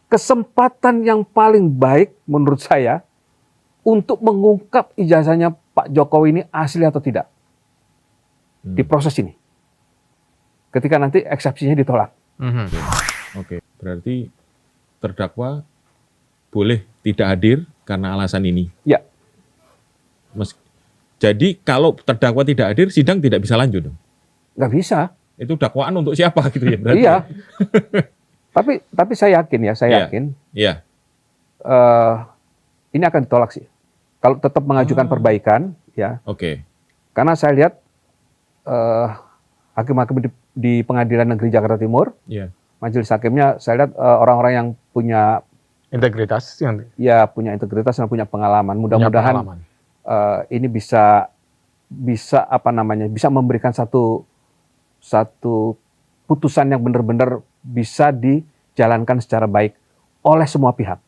kesempatan yang paling baik menurut saya untuk mengungkap ijazahnya Pak Jokowi ini asli atau tidak di proses ini. Ketika nanti eksepsinya ditolak. Oke, berarti terdakwa boleh tidak hadir karena alasan ini. Ya, Jadi kalau terdakwa tidak hadir, sidang tidak bisa lanjut dong? nggak bisa. Itu dakwaan untuk siapa gitu ya? Berarti? Iya. Tapi saya yakin ya, yakin Iya. ini akan ditolak sih. Kalau tetap mengajukan perbaikan, ya. Oke. Karena saya lihat hakim-hakim di Pengadilan Negeri Jakarta Timur, Iya. majelis hakimnya, saya lihat orang-orang yang punya Integritas yang punya integritas dan punya pengalaman. Mudah-mudahan ini bisa memberikan satu putusan yang benar-benar bisa dijalankan secara baik oleh semua pihak.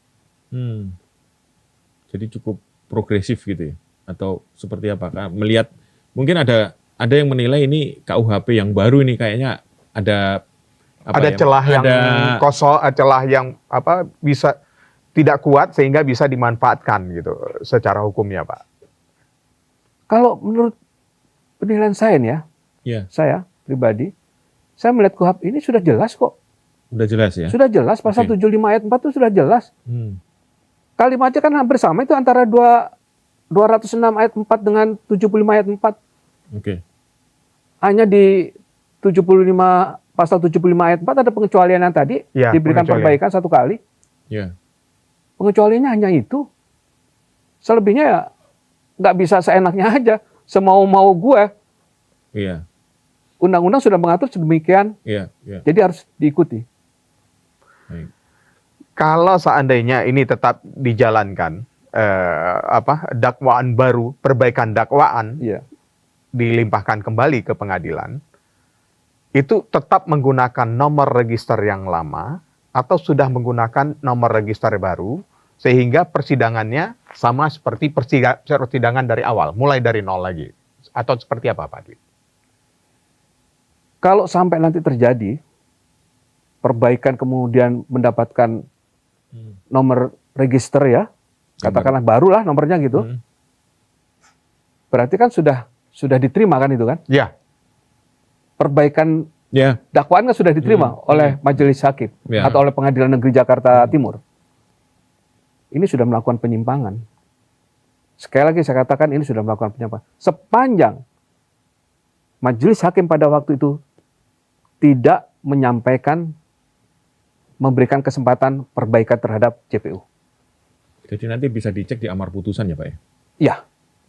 Jadi cukup progresif gitu ya, atau seperti apa? Melihat mungkin ada yang menilai ini KUHP yang baru ini kayaknya ada celah yang kosong, celah yang bisa tidak kuat sehingga bisa dimanfaatkan gitu secara hukumnya, Pak. Kalau menurut penilaian saya nih ya, saya pribadi, saya melihat KUHP ini sudah jelas kok. Udah jelas ya? Sudah jelas, pasal 75 ayat 4 itu sudah jelas. Kalimatnya kan hampir sama, itu antara 206 ayat 4 dengan 75 ayat 4. Oke. Hanya di pasal 75 ayat 4 ada pengecualian yang tadi, diberikan perbaikan satu kali. Ya. Pengecualiannya hanya itu. Selebihnya ya nggak bisa seenaknya aja, semau-mau gue. Iya. Undang-undang sudah mengatur sedemikian, jadi harus diikuti. Baik. Kalau seandainya ini tetap dijalankan, dakwaan baru, perbaikan dakwaan, dilimpahkan kembali ke pengadilan, itu tetap menggunakan nomor register yang lama atau sudah menggunakan nomor register baru, sehingga persidangannya sama seperti persidangan dari awal, mulai dari nol lagi. Atau seperti apa, Pak Dwi? Kalau sampai nanti terjadi perbaikan kemudian mendapatkan nomor register ya, katakanlah barulah nomornya gitu, berarti kan sudah diterima kan itu kan? Ya. Perbaikan dakwaan kan sudah diterima oleh majelis hakim atau oleh Pengadilan Negeri Jakarta Timur. Ini sudah melakukan penyimpangan. Sekali lagi saya katakan ini sudah melakukan penyimpangan. Sepanjang majelis hakim pada waktu itu tidak memberikan kesempatan perbaikan terhadap JPU. Jadi nanti bisa dicek di amar putusan ya Pak ya? Iya.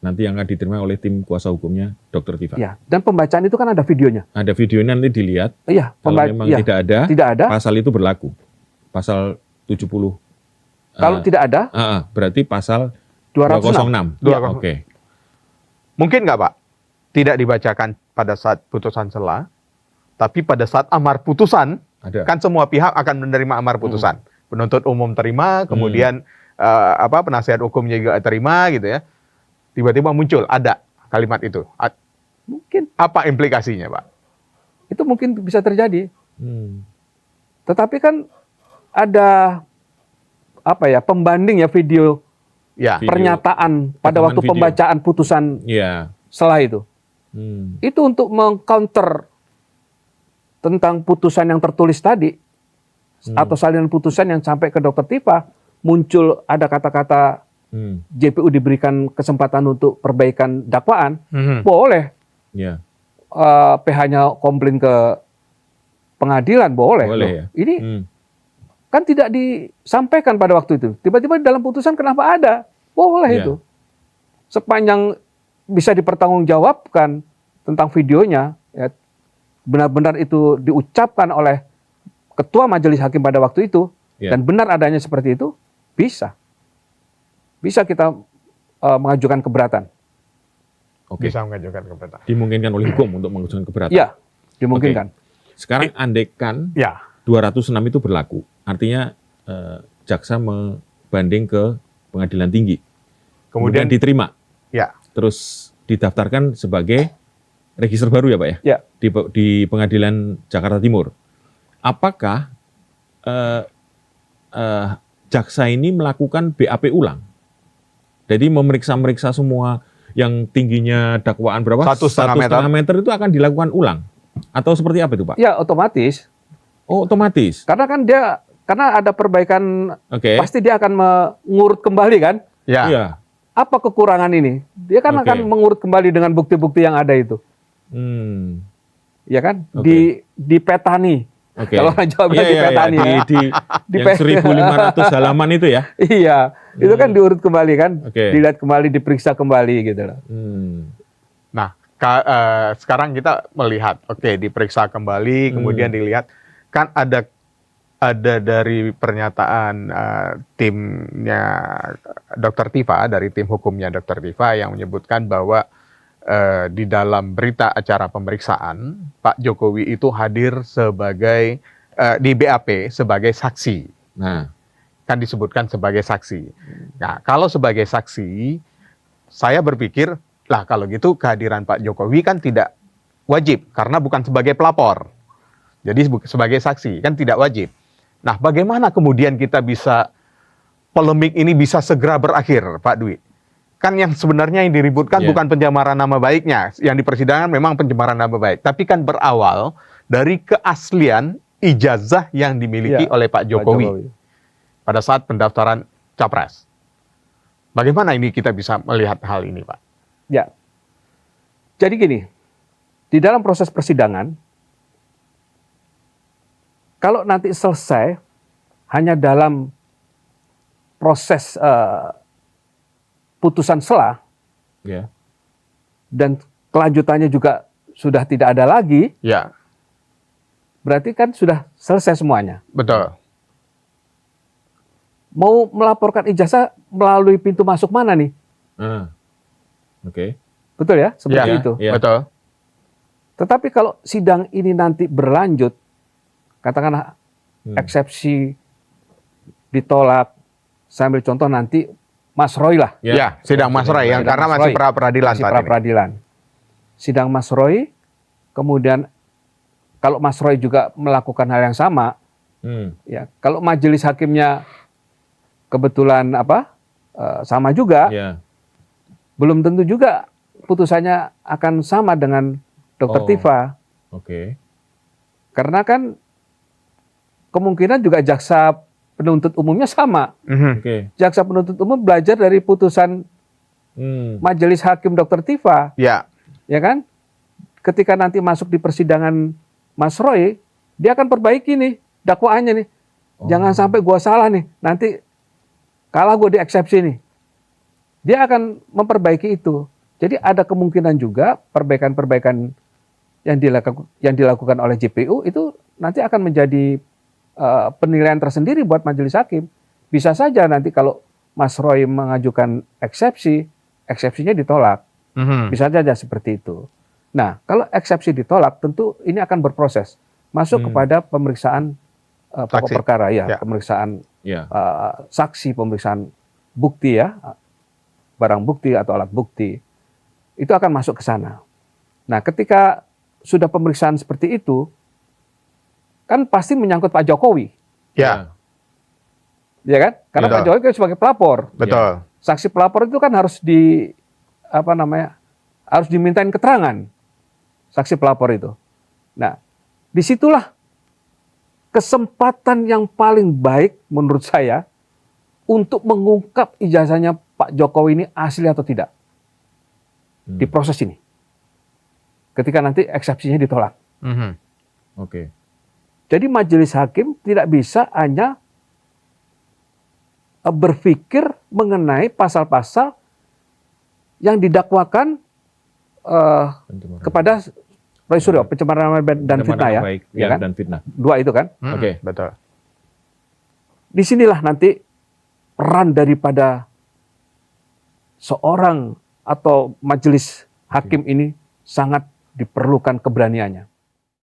Nanti yang akan diterima oleh tim kuasa hukumnya Dr. Tifa. Iya. Dan pembacaan itu kan ada videonya. Ada videonya, nanti dilihat. Iya. Kalau memang tidak ada, pasal itu berlaku. Pasal 70. Kalau tidak ada, berarti pasal 206. Oke. Mungkin nggak Pak? Tidak dibacakan pada saat putusan sela, tapi pada saat amar putusan, kan semua pihak akan menerima amar putusan. Penuntut umum terima, kemudian penasihat hukumnya juga terima gitu ya. Tiba-tiba muncul ada kalimat itu. Mungkin. Apa implikasinya, Pak? Itu mungkin bisa terjadi. Tetapi kan ada pembanding ya video pernyataan pada waktu pembacaan putusan setelah itu. Itu untuk mengcounter tentang putusan yang tertulis tadi atau salinan putusan yang sampai ke Dr. Tifa, muncul ada kata-kata JPU diberikan kesempatan untuk perbaikan dakwaan, boleh. PH-nya komplain ke pengadilan, boleh. Ya? Ini kan tidak disampaikan pada waktu itu. Tiba-tiba di dalam putusan kenapa ada? Boleh itu. Sepanjang bisa dipertanggungjawabkan tentang videonya, ya, benar-benar itu diucapkan oleh ketua majelis hakim pada waktu itu, dan benar adanya seperti itu, bisa kita mengajukan keberatan. Bisa mengajukan keberatan. Dimungkinkan oleh hukum untuk mengajukan keberatan. Iya, dimungkinkan. Sekarang andaikan 206 itu berlaku, artinya jaksa membanding ke pengadilan tinggi, kemudian diterima, terus didaftarkan sebagai register baru ya Pak ya? Di pengadilan Jakarta Timur. Apakah jaksa ini melakukan BAP ulang. Jadi memeriksa semua yang tingginya dakwaan berapa? 1,5 meter itu akan dilakukan ulang. Atau seperti apa itu, Pak? Ya, otomatis. Oh, otomatis. Karena ada perbaikan, pasti dia akan mengurut kembali kan? Ya. Iya. Apa kekurangan ini? Dia kan akan mengurut kembali dengan bukti-bukti yang ada itu. Ya kan? Dipetani. Kalau orang Jawa bilang dipetani. Yang 1.500 halaman itu ya? Iya. Itu kan diurut kembali kan? Dilihat kembali, diperiksa kembali gitu loh. Nah, sekarang kita melihat, diperiksa kembali, kemudian dilihat, kan ada dari pernyataan timnya Dr. Tifa, dari tim hukumnya Dr. Tifa yang menyebutkan bahwa di dalam berita acara pemeriksaan, Pak Jokowi itu hadir sebagai di BAP sebagai saksi. Nah, kan disebutkan sebagai saksi. Nah, kalau sebagai saksi, saya berpikir, lah kalau gitu kehadiran Pak Jokowi kan tidak wajib karena bukan sebagai pelapor. Jadi sebagai saksi kan tidak wajib. Nah, bagaimana kemudian kita bisa polemik ini bisa segera berakhir, Pak Dwi? Kan yang sebenarnya yang diributkan bukan pencemaran nama baiknya. Yang di persidangan memang pencemaran nama baik. Tapi kan berawal dari keaslian ijazah yang dimiliki oleh Pak Jokowi pada saat pendaftaran Capres. Bagaimana ini kita bisa melihat hal ini, Pak? Ya, jadi gini, di dalam proses persidangan, kalau nanti selesai hanya dalam proses putusan sela, dan kelanjutannya juga sudah tidak ada lagi, berarti kan sudah selesai semuanya. Betul. Mau melaporkan ijazah melalui pintu masuk mana nih? Betul ya, seperti itu. Betul. Tetapi kalau sidang ini nanti berlanjut, katakanlah eksepsi ditolak, saya ambil contoh nanti Mas Roy lah. Sidang Mas Roy yang karena masih pra-peradilan. Masih pra-peradilan. Sidang Mas Roy, kemudian kalau Mas Roy juga melakukan hal yang sama, ya kalau majelis hakimnya kebetulan sama juga, belum tentu juga putusannya akan sama dengan Dr. Tifa. Karena kan kemungkinan juga jaksa penuntut umumnya sama. Jaksa penuntut umum belajar dari putusan majelis hakim Dr. Tifa. Ya kan? Ketika nanti masuk di persidangan Mas Roy, dia akan perbaiki nih dakwaannya nih. Jangan sampai gua salah nih, nanti kalah gua di eksepsi nih. Dia akan memperbaiki itu. Jadi ada kemungkinan juga perbaikan-perbaikan yang dilakukan oleh JPU itu nanti akan menjadi penilaian tersendiri buat majelis hakim. Bisa saja nanti kalau Mas Roy mengajukan eksepsi, eksepsinya ditolak. Bisa saja seperti itu. Nah, kalau eksepsi ditolak, tentu ini akan berproses masuk kepada pemeriksaan pokok perkara, pemeriksaan saksi, pemeriksaan bukti barang bukti atau alat bukti. Itu akan masuk ke sana. Nah, ketika sudah pemeriksaan seperti itu, kan pasti menyangkut Pak Jokowi. Ya kan? Karena Pak Jokowi kan sebagai pelapor. Betul. Saksi pelapor itu kan harus harus dimintain keterangan. Saksi pelapor itu. Nah, disitulah kesempatan yang paling baik menurut saya untuk mengungkap ijazahnya Pak Jokowi ini asli atau tidak. Di proses ini. Ketika nanti eksepsinya ditolak. Jadi majelis hakim tidak bisa hanya berpikir mengenai pasal-pasal yang didakwakan kepada Roy Suryo, pencemaran nama baik dan fitnah kan? Dan fitnah. Dua itu kan? Betul. Disinilah nanti peran daripada seorang atau majelis hakim ini sangat diperlukan keberaniannya.